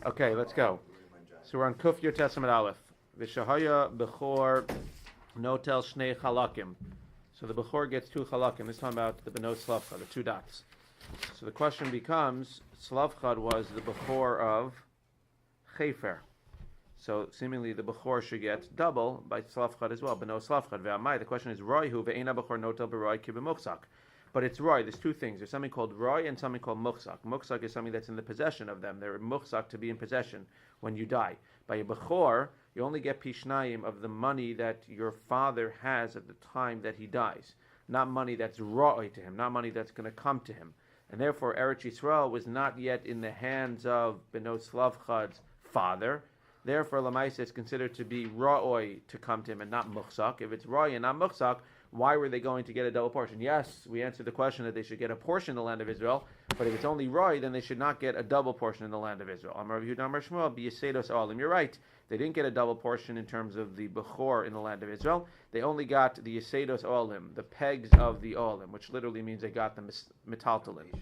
Okay, let's go. So we're on Kuf Yud Testament Aleph. V'shahaya b'chor notel shnei chalakim. So the b'chor gets two chalakim. This time about the benot slavchad, the two dots. So the question becomes, slavchad was the b'chor of chefer. So seemingly the b'chor should get double by slavchad as well, benot slavchad. Ve'amai, the question is, roihu ve'ena b'chor notel b'roi ki b'muchzak. But it's roy. There's two things. There's something called roy and something called muchzak. Muchzak is something that's in the possession of them. They're muchzak to be in possession when you die. By a bechor, you only get pishnayim of the money that your father has at the time that he dies. Not money that's roy to him, not money that's going to come to him. And therefore, Eretz Yisrael was not yet in the hands of Benot Slavchad's father. Therefore, Lamaisa is considered to be roy to come to him and not muchzak. If it's roy and not muchzak, why were they going to get a double portion? Yes, we answered the question that they should get a portion in the land of Israel, but if it's only roy, then they should not get a double portion in the land of Israel. Amar Yehuda Amar Shmuel b'Yisedos Olim. You're right. They didn't get a double portion in terms of the Bechor in the land of Israel. They only got the Yisedos Olim, the pegs of the Olim, which literally means they got the metaltalin.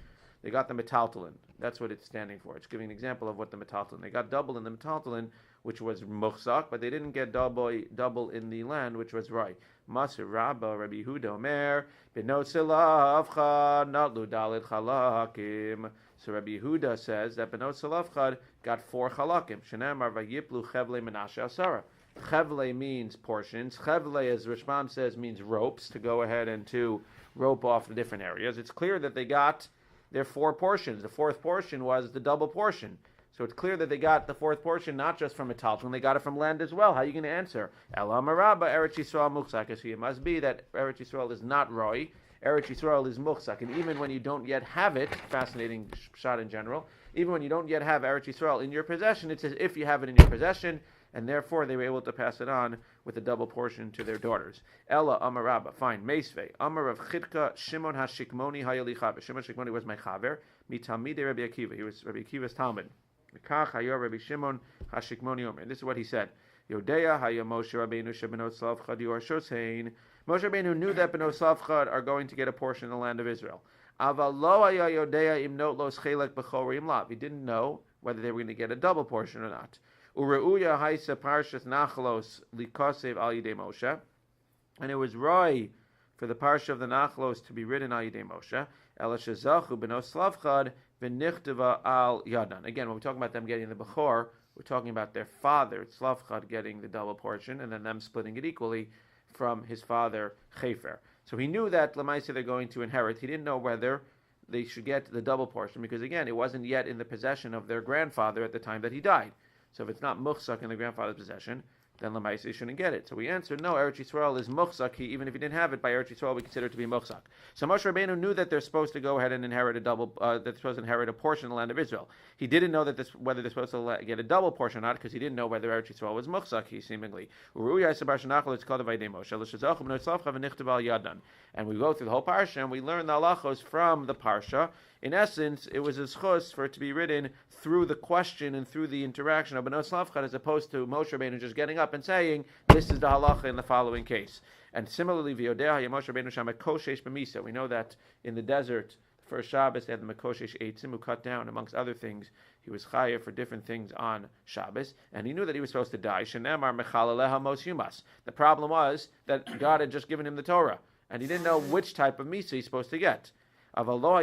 They got the metaltalin. That's what it's standing for. It's giving an example of what the metaltalin. They got double in the metaltalin, which was muchzak, but they didn't get double in the land, which was roy. Masir Rabba Rabbi Yehuda Omer Benot Selavchad Natlu Dalit Chalakim. So Rabbi Yehuda says that Benot Selavchad got 4 chalakim. Shenamar Vayiplu Chevle Menashe Asara. Chevle means portions. Chevle, as Rishbam says, means ropes, to go ahead and to rope off the different areas. It's clear that they got their 4 portions. The 4th portion was the double portion. So it's clear that they got the 4th portion not just from metaltalin, they got it from land as well. How are you going to answer? Ela Maraba, Eretz Yisrael Muchzak. So it must be that Eretz Yisrael is not roy, Eretz Yisrael is Muchzak. And even when you don't yet have it, fascinating shot in general, even when you don't yet have Eretz Yisrael in your possession, it's as if you have it in your possession, and therefore they were able to pass it on with a double portion to their daughters. Ella Amaraba, fine. Meisvei, Amar of Chidka, Shimon HaShikmoni Hayali Chaver. Shimon HaShikmoni was my Chaver. Mitamide Rabbi Akiva. He was Rabbi Akiva's Talmud. Rabbi Shimon HaShikmoni Omer. This is what he said. Yodea Haya Moshe Rabbeinu Shebenot Slavchad Yor Shosein. Moshe Rabbeinu knew that Benot Slavchad are going to get a portion in the land of Israel. Aval lo haya yodea im not los chelek b'chorim lav. He didn't know whether they were going to get a double portion or not. Ureuya haisa parshas nachlos likosev al yidei Moshe. And it was roy for the parsha of the nachlos to be written al yidei Moshe. Ela shezachu Benot Slavchad v'nichteva al yadan. Again, when we're talking about them getting the bechor, we're talking about their father, Slavchad, getting the double portion, and then them splitting it equally from his father, Chefer. So he knew that Lamaisa they're going to inherit. He didn't know whether they should get the double portion, because again, it wasn't yet in the possession of their grandfather at the time that he died. So if it's not muchzak in the grandfather's possession, then Lamaisa shouldn't get it. So we answered, no, Eretz Yisrael is muchzak. Even if he didn't have it, by Eretz Yisrael we consider it to be muchzak. So Moshe Rabbeinu knew that they're supposed to go ahead and inherit a double, that they're supposed to inherit a portion of the land of Israel. He didn't know that whether they're supposed to get a double portion or not, because he didn't know whether Eretz Yisrael was muchzak, he seemingly. And we go through the whole parsha, and we learn the halachos from the parsha. In essence, it was a schus for it to be written through the question and through the interaction of Benot Slavchad, as opposed to Moshe Rabbeinu just getting up and saying, this is the halacha in the following case. And similarly, V'yodeh Moshe Rabbeinu sham mekoshesh b'misa. We know that in the desert, the first Shabbos, they had the mekoshesh eitzim who cut down, amongst other things. He was chayav for different things on Shabbos, and he knew that he was supposed to die. Shenemar mechalaleha mos yumas. The problem was that God had just given him the Torah, and he didn't know which type of misa he's supposed to get. However,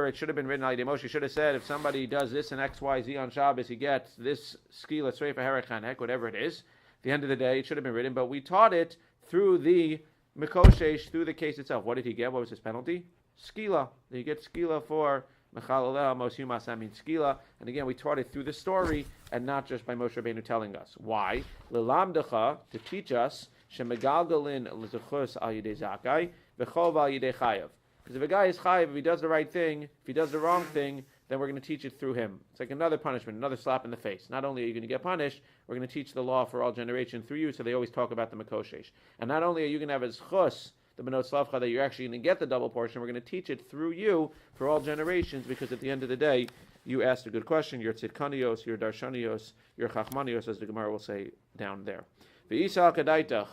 it should have been written al yidei Moshe. He should have said, if somebody does this and X, Y, Z on Shabbos, he gets this skila tzreifa herachanek, whatever it is. At the end of the day, it should have been written, but we taught it through the mekoshesh, through the case itself. What did he get? What was his penalty? Skila. He gets skila for Mechalaleha Mos Yumas, that means skila. And again, we taught it through the story and not just by Moshe Rabbeinu telling us. Why? Lilamdecha, to teach us, shemegalgalin l'zechus al yidei zakai, v'chov al yidei chayav. Because if a guy is chayav, if he does the right thing, if he does the wrong thing, then we're going to teach it through him. It's like another punishment, another slap in the face. Not only are you going to get punished, we're going to teach the law for all generations through you, so they always talk about the mekoshesh. And not only are you going to have a zechus, the Benot Slavchad, that you're actually going to get the double portion, we're going to teach it through you for all generations, because at the end of the day, you asked a good question. You're tzidkanios, you're darshanios, you're chachmanios, as the Gemara will say down there. V'isa kadaitach.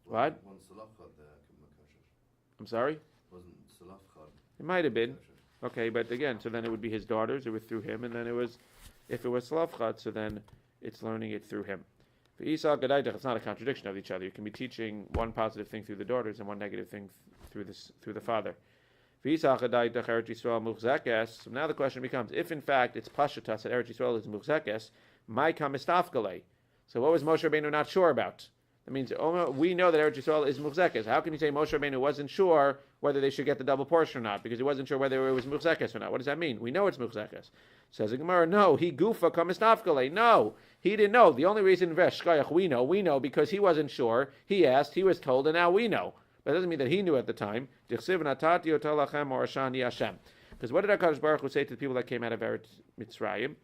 What? I'm sorry? Wasn't Salafchad. It might have been. Okay, but again, so then it would be his daughters, it was through him, and then if it was Salafchad, so then it's learning it through him. For Isa Gadaydach, it's not a contradiction of each other. You can be teaching one positive thing through the daughters and one negative thing through the father. For Isa Gadaydach Eretz Yisrael Muchzekes. So now the question becomes, if in fact it's Pashatas that Eretz Yisrael is Muchzekes, Maika Mistafgalei. So what was Moshe Rabbeinu not sure about? That means we know that Eretz Yisrael is Muchzekes. How can you say Moshe Rabbeinu wasn't sure whether they should get the double portion or not? Because he wasn't sure whether it was Muchzekes or not. What does that mean? We know it's Muchzekes. Says the Gemara, no, he gufa kamistafkale. No, he didn't know. The only reason we know because he wasn't sure. He asked, he was told, and now we know. But it doesn't mean that he knew at the time. Because what did HaKadosh Baruch Hu say to the people that came out of Eretz Mitzrayim?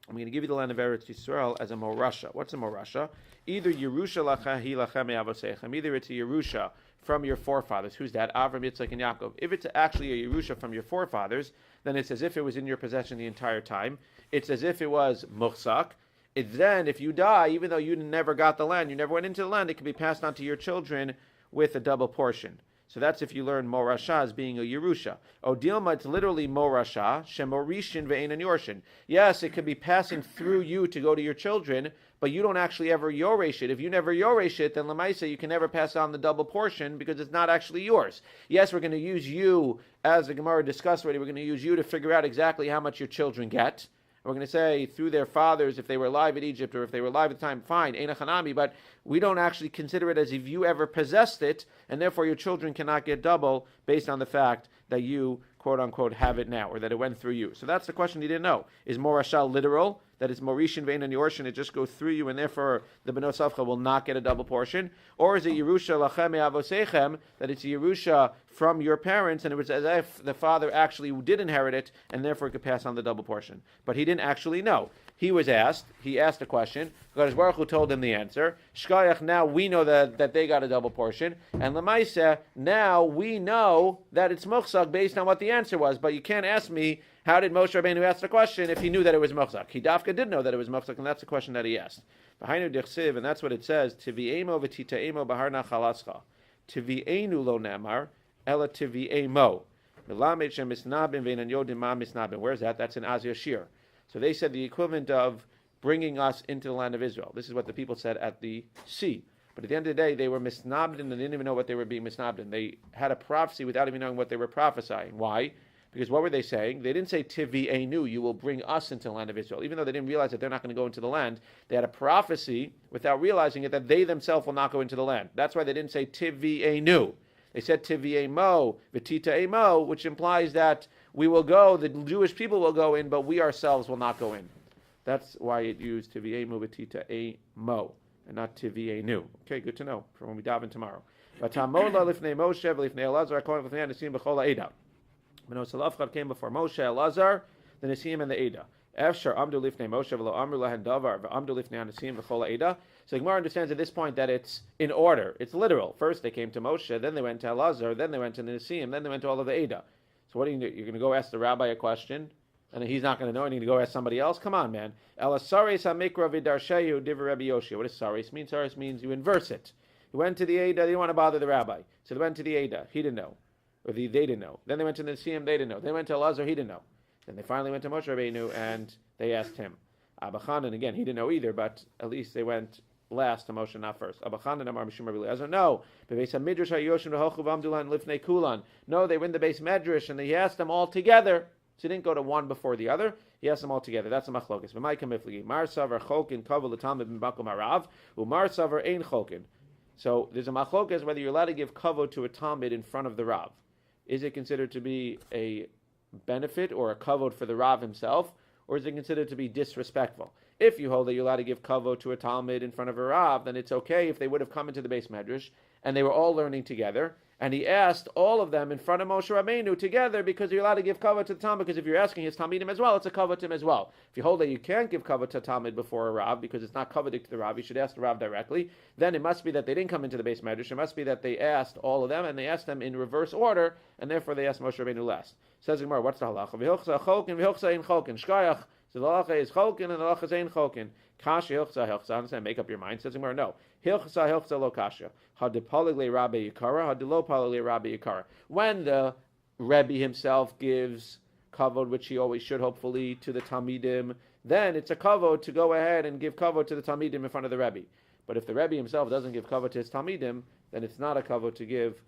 I'm going to give you the land of Eretz Yisrael as a morasha. What's a morasha? Either Yerusha lachahi lachem avosechem. Either it's a Yerusha from your forefathers. Who's that? Avram, Yitzchak, and Yaakov. If it's actually a Yerusha from your forefathers, then it's as if it was in your possession the entire time. It's as if it was muchzak. It's then, if you die, even though you never got the land, you never went into the land, it can be passed on to your children with a double portion. So that's if you learn morasha as being a Yerusha. Odilma, it's literally morasha, shemorishin ve'enan yorshin. Yes, it could be passing through you to go to your children, but you don't actually ever yoresh it. If you never yoresh it, then lemaisa, you can never pass on the double portion because it's not actually yours. Yes, we're going to use you, as the Gemara discussed already, we're going to use you to figure out exactly how much your children get. We're going to say through their fathers, if they were alive in Egypt or if they were alive at the time, fine, Eina Chanami, but we don't actually consider it as if you ever possessed it, and therefore your children cannot get double based on the fact that you, quote unquote, have it now, or that it went through you. So that's the question he didn't know. Is Morashah literal? That it's Morishin Vein and Yorshin, it just goes through you, and therefore the Bnei Safcha will not get a double portion? Or is it Yerusha Lachem Avosechem, that it's Yerusha from your parents, and it was as if the father actually did inherit it, and therefore it could pass on the double portion? But he didn't actually know. He asked a question, HaKadosh Baruch Hu told him the answer. Shkayach, now we know that they got a double portion, and Lemaisa, now we know that it's Muchzak based on what the answer was, but you can't ask me, how did Moshe Rabbeinu ask the question if he knew that it was Muchzak? He dafka did know that it was Muchzak, and that's the question that he asked. And that's what it says, Tivi'emo v'tita'emo b'harna chalascha. Tivi'enu lo namar, ela tivi'emo. Melamed shem misnabim ve'enan yodim ma misnabim. Where's that? That's in Az Yashir. So they said the equivalent of bringing us into the land of Israel. This is what the people said at the sea. But at the end of the day, they were misnabdin and they didn't even know what they were being misnabdin. They had a prophecy without even knowing what they were prophesying. Why? Because what were they saying? They didn't say, Tivi'enu, you will bring us into the land of Israel. Even though they didn't realize that they're not going to go into the land, they had a prophecy without realizing it that they themselves will not go into the land. That's why they didn't say, Tivi'enu. They said, Tivi'emo, V'tita'emo, which implies that we will go, the Jewish people will go in, but we ourselves will not go in. That's why it used Tivi'emo, V'tita'emo, and not Tivi'enu. Okay, good to know for when we dive in tomorrow. When Salafchad came before Moshe, Elazar, the Nisim, and the Eda. Efshar amdu lifnei Moshe v'lo amru lahen davar v'amdu lifnei Nisim v'chol Eda. So Gemara understands at this point that it's in order. It's literal. First they came to Moshe, then they went to Elazar, then they went to the Nisim, then they went to all of the Eda. So what are you going to do? You're going to go ask the rabbi a question, and he's not going to know, and you're going to go ask somebody else? Come on, man. Elasares hamikra v'darsheyu divrei Rabbi Yoshia. What does sares mean? Sares means you inverse it. You went to the Eda, they didn't want to bother the rabbi. So they went to the Eda. He didn't know. Or they didn't know. Then they went to the Nisim, they didn't know. They went to Elazar, he didn't know. Then they finally went to Moshe Rabbeinu, and they asked him. Abba Chanan, again, he didn't know either, but at least they went last to Moshe, not first. Abba Chanan Amar Mishum Rabbi Elazar, no. No, they were in the base medrash, and he asked them all together. So he didn't go to one before the other. He asked them all together. That's a machlokes. Mar savar chokin kavel l'talmid b'makom harav, u'mar savar ein chokin. So there's a machlokes whether you're allowed to give kavod to a talmid in front of the rav. Is it considered to be a benefit or a kavod for the Rav himself, or is it considered to be disrespectful? If you hold that you're allowed to give kavod to a talmid in front of a Rav, then it's okay if they would have come into the base medrash and they were all learning together, and he asked all of them in front of Moshe Rabbeinu together because you're allowed to give kavod to the talmid, because if you're asking his talmidim as well, it's a kavod to him as well. If you hold that you can't give kavod to a talmid before a Rav because it's not kavodik to the Rav, you should ask the Rav directly, then it must be that they didn't come into the base medrash. It must be that they asked all of them, and they asked them in reverse order, and therefore they asked Moshe Rabbeinu last. Says Gemara, what's the halacha? So the halacha is chokin and the halacha is ein chokin. Kasha hilchsa hilchsa. Understand? Make up your mind. Says Gemara, no. Hilchsa hilchsa lo kasha. Hadipalig le Rabbi Yikara. Hadilo palig le Rabbi Yikara. When the Rebbe himself gives kavod, which he always should, hopefully, to the Talmidim, then it's a kavod to go ahead and give kavod to the Talmidim in front of the Rebbe. But if the Rebbe himself doesn't give kavod to his Talmidim, then it's not a kavod to give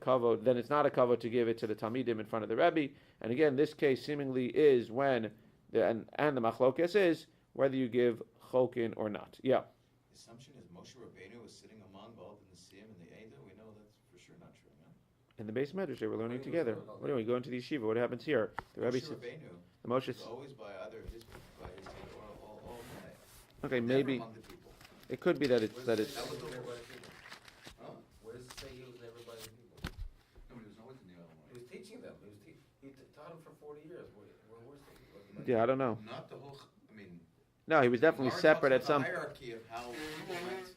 kavod. Then it's not a kavod to give it to the Talmidim in front of the Rebbe. And again, this case seemingly is when and the machlokes is whether you give chokin or not. Yeah. The assumption is Moshe Rabbeinu was sitting among both in the Siyam and the Eidah. We know that's for sure not true, no? In the base medrash, they were learning together. What do we go into the yeshiva? What happens here? The Rebbe Moshe Rabbeinu the Moshe was always by either his Eidah or all day. Okay, Never maybe among the people. it could be that it's That was the whole. Huh? Where does it say he was never by the people? No, he was always in the other He way. was teaching them. He taught them for 40 years. Where was he? yeah, I don't know. Not the whole. I mean. No, he was definitely Gemara separate at talks about some. the hierarchy of how people went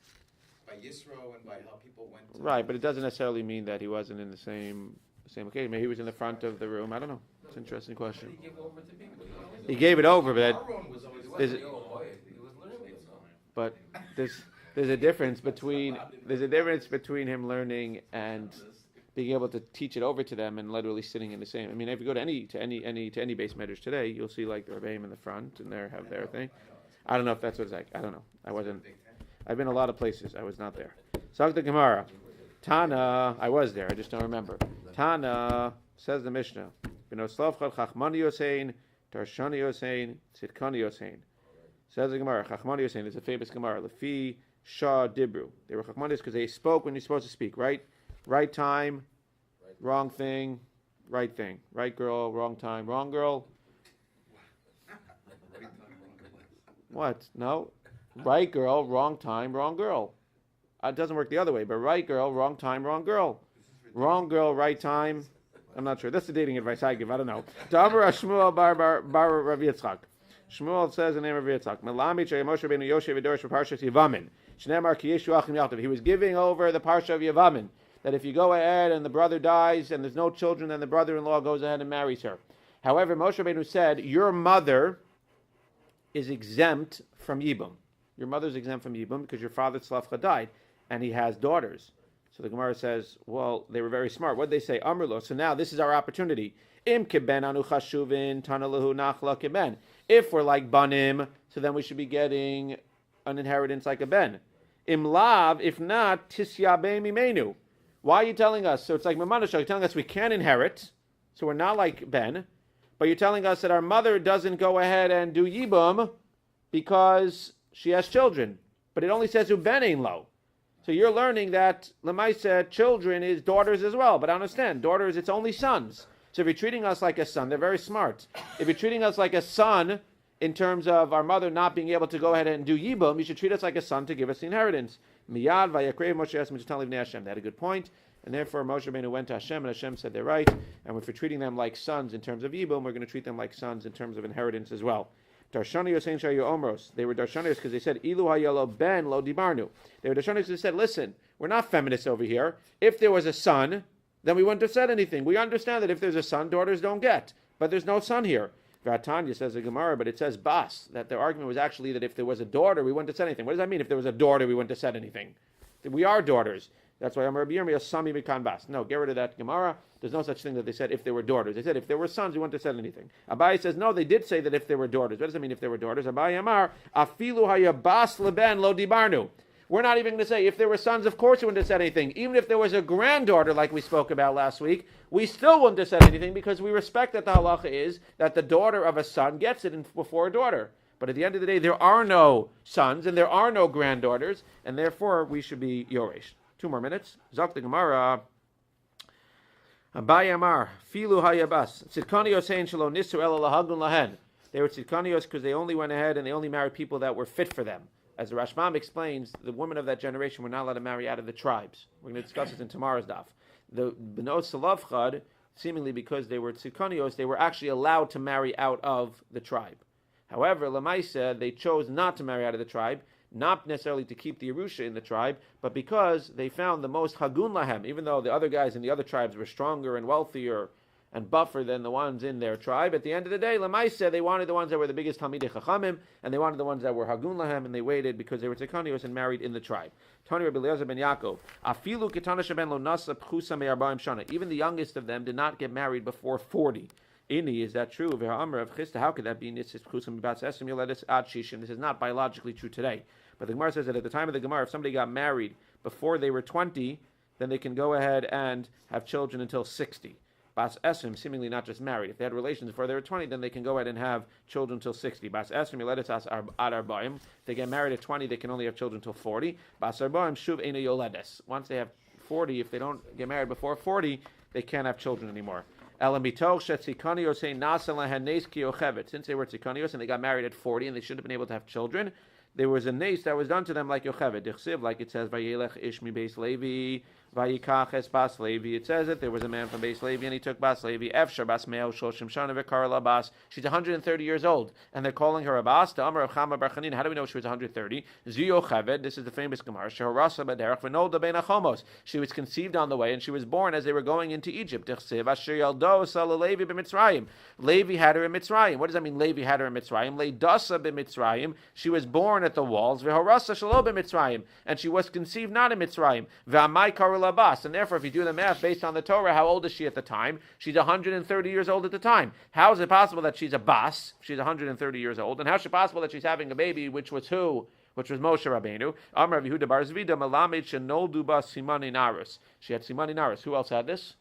by Yisro and by how people went. Right, but it doesn't necessarily mean that he wasn't in the same occasion. Maybe he was in the front of the room. I don't know. It's an interesting question. He gave over to people. He gave it over, but Aaron was always. There's- He was learning with them. but there's a difference between him learning and being able to teach it over to them and literally sitting in the same. I mean, if you go to any base medrash today, you'll see like the Rebbeim in the front and they have their thing. I don't know if that's what it's like. I don't know. I've been a lot of places. I was not there. Sag the Gemara. Tana, I was there. I just don't remember. Tana, says the Mishnah. B'noslavchad chachmani yosein, tarshani yosein, tzidkani yosein. Says the Gemara. Chachmani yosein is a famous Gemara. Lefi shah dibru. They were chachmanis because they spoke when you're supposed to speak. Right time, wrong thing, right thing. Right girl, wrong time, wrong girl. What? No. Right girl, wrong time, wrong girl. It doesn't work the other way, but right girl, wrong time, wrong girl. Wrong girl, right time. I'm not sure. That's the dating advice I give. I don't know. Damar Shmuel bar Rav Yitzchak. Shmuel says the name of Rav Yitzchak. Melami Moshe Rabbeinu Yoshev V'Dorish Parshas Yevamin. Shneimar Ki Yeshu Achim Yachtav. He was giving over the Parsha of Yevamin. That if you go ahead and the brother dies and there's no children, then the brother-in-law goes ahead and marries her. However, Moshe Rabbeinu said, your mother is exempt from Yibum. Your mother's exempt from Yibum because your father Tzlafcha died and he has daughters. So the Gemara says, well, they were very smart. What did they say? Amrlo. So now this is our opportunity. Im kiben anu chashuvin tanalahu nachla kiben. If we're like banim, so then we should be getting an inheritance like a ben. Im lav, if not, tisyabe mimenu. Why are you telling us? So it's like Mamanashah, you're telling us we can't inherit, so we're not like Ben, but you're telling us that our mother doesn't go ahead and do Yibum because she has children. But it only says Uben Ein Lo. So you're learning that Lamaisa, children is daughters as well. But I understand, daughters, it's only sons. So if you're treating us like a son, they're very smart. If you're treating us like a son in terms of our mother not being able to go ahead and do Yibum, you should treat us like a son to give us the inheritance. Miyad vayakrev Moshe Esrim to tell Hashem. They had a good point, and therefore Moshe Rabbeinu went to Hashem, and Hashem said they're right. And if we're treating them like sons in terms of Yibum, we're going to treat them like sons in terms of inheritance as well. Darshani Yosein Shayu Omros. They were Darshanios because they said Ilu Hayalo Ben Lo Dibarnu. They were Darshanios because they said, listen, we're not feminists over here. If there was a son, then we wouldn't have said anything. We understand that if there's a son, daughters don't get, but there's no son here. Vatanya says the Gemara, but it says Bas, that the argument was actually that if there was a daughter, we wouldn't have said anything. What does that mean? If there was a daughter, we wouldn't have said anything. We are daughters. That's why Amar B'Yirmiyah Sami Mikan Bas. No, get rid of that Gemara. There's no such thing that they said if there were daughters. They said if there were sons, we wouldn't have said anything. Abai says no, they did say that if there were daughters. What does that mean if there were daughters? Abai Amar Afilu Hayabas Leben Lo Dibarnu. We're not even going to say if there were sons, of course we wouldn't have said anything. Even if there was a granddaughter like we spoke about last week, we still wouldn't have said anything because we respect that the halacha is that the daughter of a son gets it before a daughter. But at the end of the day, there are no sons and there are no granddaughters, and therefore we should be Yoresh. 2 more minutes. Zok the Gemara. Abai Amar Filu Hayabas Tzidkanios Hein Shelo Nisu Ela Lahagun Lahen. They were Tzidkanios because they only went ahead and they only married people that were fit for them. As the Rashbam explains, the women of that generation were not allowed to marry out of the tribes. We're going to discuss this in tomorrow's daf. The B'not Salavchad, seemingly because they were Tzidkanios, they were actually allowed to marry out of the tribe. However, Lamaisa, they chose not to marry out of the tribe, not necessarily to keep the Yerusha in the tribe, but because they found the most Hagun Lahem, even though the other guys in the other tribes were stronger and wealthier and buffer than the ones in their tribe. At the end of the day, Lamaisa, they wanted the ones that were the biggest Talmidei Chachamim, and they wanted the ones that were Hagun Lahem, and they waited because they were Tzekanios and married in the tribe. Tani Rabbi Eliezer ben Yaakov, Afilu Ketana Sheben Lo Nasa Pchusa Me'arbaim Shana. Even the youngest of them did not get married before 40. Ini, is that true? How could that be? This is not biologically true today. But the Gemara says that at the time of the Gemara, if somebody got married before they were 20, then they can go ahead and have children until 60. Bas Esrim, seemingly not just married. If they had relations before they were 20, then they can go ahead and have children until 60. Bas Esrim, Yoledes Ad Arbaim. If they get married at 20, they can only have children until 40. Bas Arbaim, Shuv Eina Yoledes. Once they have 40, if they don't get married before 40, they can't have children anymore. Since they were tzikanios and they got married at 40 and they shouldn't have been able to have children, there was a nes that was done to them like Yocheved. Like it says, Vayelech ish mi beis Levi, Vayikach es bas Levi. It says that there was a man from Beis Levi and he took bas Levi. Efshar bas meo shoshim shana v'kar la bas. She's 130 years old and they're calling her a bas. To Amar of Chama bar Chanin. How do we know she was 130? Zi Yocheved. This is the famous Gemara. Sheharasa b'derech v'nolda bein achomos. She was conceived on the way and she was born as they were going into Egypt. Dechsev asher yaldo sala Levi b'Mitzrayim. Levi had her in Mitzrayim. What does that mean? Levi had her in Mitzrayim. Leidasa b'Mitzrayim. She was born at the walls. V'harasa shalo b'Mitzrayim. And she was conceived not in Mitzrayim. V'amai kar Bas, and therefore, if you do the math based on the Torah, how old is she at the time? She's 130 years old at the time. How is it possible that she's a Bas? She's 130 years old, and how is it possible that she's having a baby, which was who? Which was Moshe Rabbeinu. Amar Rav Yehuda bar Zvida Melamed shenoldu bas simani narus. She had simani narus. Who else had this?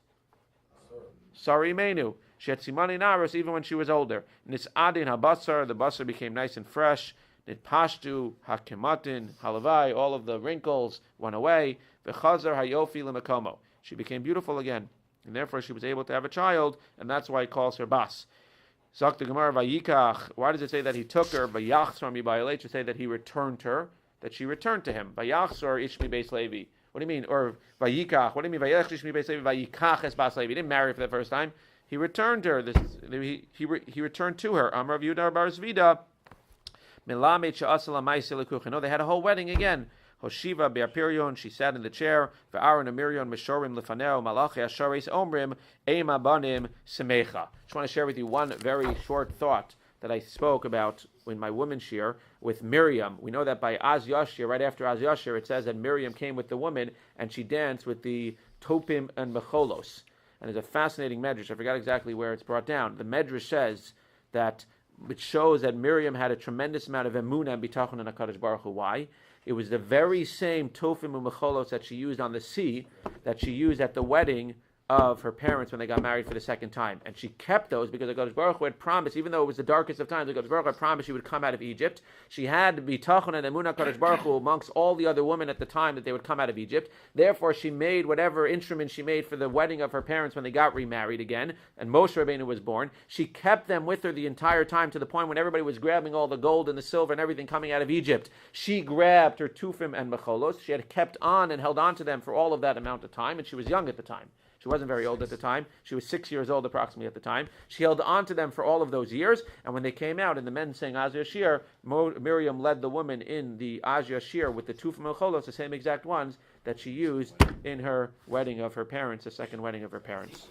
Sari Menu. She had simani narus even when she was older. Nisadin habasar, the basar became nice and fresh. Nitpashtu hakimatin halavai, all of the wrinkles went away. V'chazar hayofi l'makomo. She became beautiful again, and therefore she was able to have a child, and that's why he calls her Bas. Zok the Gemara vayikach. Why does it say that he took her? Vayachsar mi ba'alei, to say that he returned her, that she returned to him. Vayachsar ishmi beis Levi. What do you mean? Or vayikach. What do you mean? Vayelech ishmi beis Levi. Vayikach es bas Levi. He didn't marry her for the first time. He returned her. He returned to her. Amar Rav Yehuda bar Zvida. Milamed she'asala ma'aseh lekuchen. No, they had a whole wedding again. Hoshiva be'apirion, she sat in the chair. Ve'aron amirion mishorim lefaneo malachi asharis omrim ema banim semecha. Just want to share with you one very short thought that I spoke about in my women's shir with Miriam. We know that by Az Yashir, right after Az Yashir, it says that Miriam came with the woman and she danced with the Topim and Mecholos. And there's a fascinating medrash. I forgot exactly where it's brought down. The medrash says that it shows that Miriam had a tremendous amount of emunah and bitachon in HaKadosh Baruch Hu. Why? It was the very same tofim and mecholos that she used on the sea that she used at the wedding of her parents when they got married for the second time. And she kept those because HaKadosh Baruch Hu had promised, even though it was the darkest of times, HaKadosh Baruch Hu had promised she would come out of Egypt. She had bitachon and emunah HaKadosh Baruch Hu amongst all the other women at the time that they would come out of Egypt. Therefore, she made whatever instrument she made for the wedding of her parents when they got remarried again, and Moshe Rabbeinu was born. She kept them with her the entire time to the point when everybody was grabbing all the gold and the silver and everything coming out of Egypt. She grabbed her tufim and mecholos. She had kept on and held on to them for all of that amount of time, and she was young at the time. She wasn't very old at the time. She was 6 years old approximately at the time. She held on to them for all of those years, and when they came out and the men sang Az Yashir, Miriam led the woman in the Az Yashir with the Tufim and Cholos, the same exact ones that she used in her wedding of her parents, the second wedding of her parents.